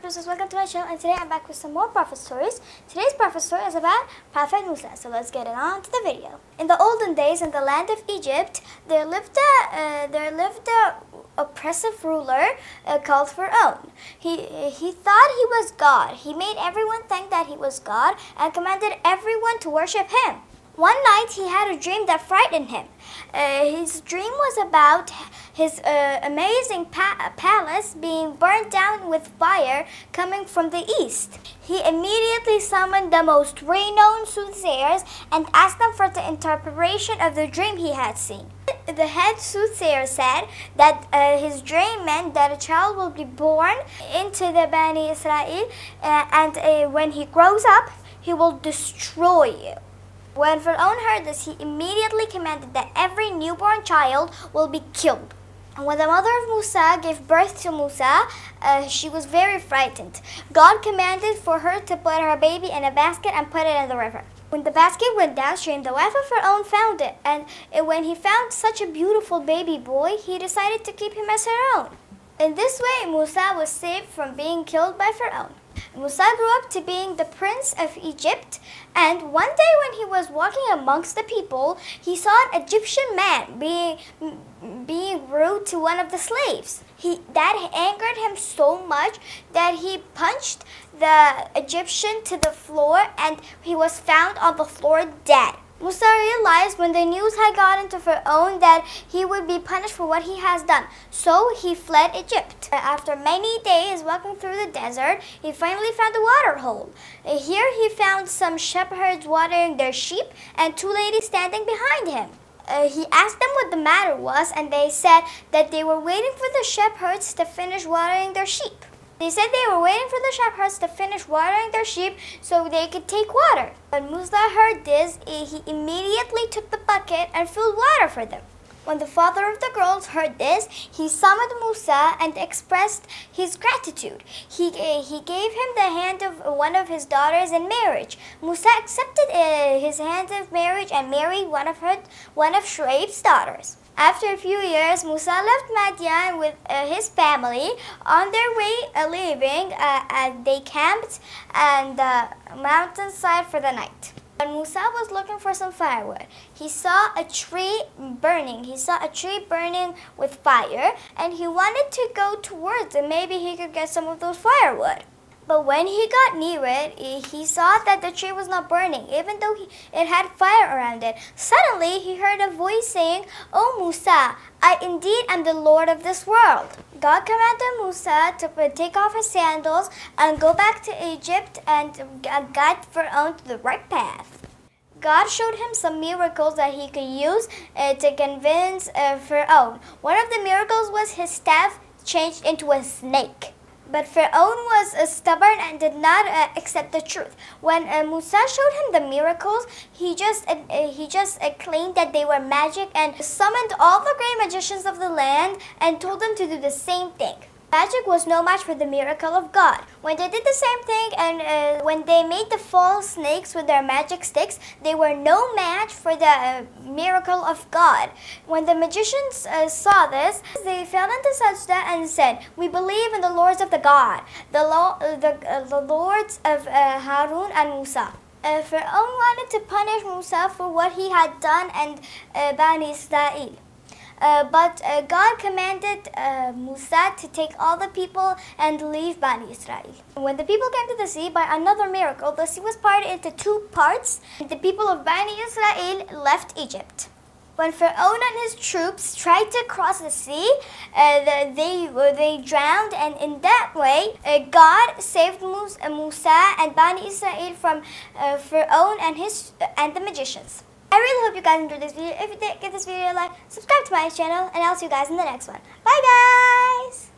Princess, welcome to my channel, and today I'm back with some more prophet stories. Today's prophet story is about Prophet Musa, so let's get it on to the video. In the olden days, in the land of Egypt, there lived a oppressive ruler called Pharaoh. He thought he was God. He made everyone think that he was God and commanded everyone to worship him. One night he had a dream that frightened him. His dream was about his amazing palace being burned down with fire coming from the east. He immediately summoned the most renowned soothsayers and asked them for the interpretation of the dream he had seen. The head soothsayer said that his dream meant that a child will be born into the Bani Israel, and when he grows up, he will destroy you. When Pharaoh heard this, he immediately commanded that every newborn child will be killed. And when the mother of Musa gave birth to Musa, she was very frightened. God commanded for her to put her baby in a basket and put it in the river. When the basket went downstream, the wife of Pharaoh found it, and when he found such a beautiful baby boy, he decided to keep him as her own. In this way, Musa was saved from being killed by Pharaoh. Musa grew up to being the prince of Egypt, and one day when he was walking amongst the people, he saw an Egyptian man being rude to one of the slaves. That angered him so much that he punched the Egyptian to the floor, and he was found on the floor dead. Musa realized when the news had gotten to Pharaoh that he would be punished for what he has done, so he fled Egypt. After many days walking through the desert, he finally found a water hole. Here he found some shepherds watering their sheep and two ladies standing behind him. He asked them what the matter was, and they said that they were waiting for the shepherds to finish watering their sheep. They said they were waiting for the shepherds to finish watering their sheep so they could take water. When Musa heard this, he immediately took the bucket and filled water for them. When the father of the girls heard this, he summoned Musa and expressed his gratitude. He gave him the hand of one of his daughters in marriage. Musa accepted his hand of marriage and married one of Shuaib's daughters. After a few years, Musa left Madian with his family. On their way leaving, they camped on the mountainside for the night. When Musa was looking for some firewood, he saw a tree burning. He saw a tree burning with fire, and he wanted to go towards it. Maybe he could get some of those firewood. But when he got near it, he saw that the tree was not burning, even though it had fire around it. Suddenly, he heard a voice saying, "Oh Musa, I indeed am the Lord of this world." God commanded Musa to take off his sandals and go back to Egypt and guide Pharaoh to the right path. God showed him some miracles that he could use to convince Pharaoh. One of the miracles was his staff changed into a snake. But Pharaoh was stubborn and did not accept the truth. When Musa showed him the miracles, he just claimed that they were magic and summoned all the great magicians of the land and told them to do the same thing. Magic was no match for the miracle of God. When they did the same thing and when they made the false snakes with their magic sticks, they were no match for the miracle of God. When the magicians saw this, they fell into sajda and said, "We believe in the lords of the God, the lords of Harun and Musa." Pharaoh wanted to punish Musa for what he had done and Bani Israel. But God commanded Musa to take all the people and leave Bani Israel. When the people came to the sea, by another miracle, the sea was parted into two parts. The people of Bani Israel left Egypt. When Pharaoh and his troops tried to cross the sea, they drowned, and in that way, God saved Musa and Bani Israel from Pharaoh and the magicians. I really hope you guys enjoyed this video. If you did, give this video a like, subscribe to my channel, and I'll see you guys in the next one. Bye guys!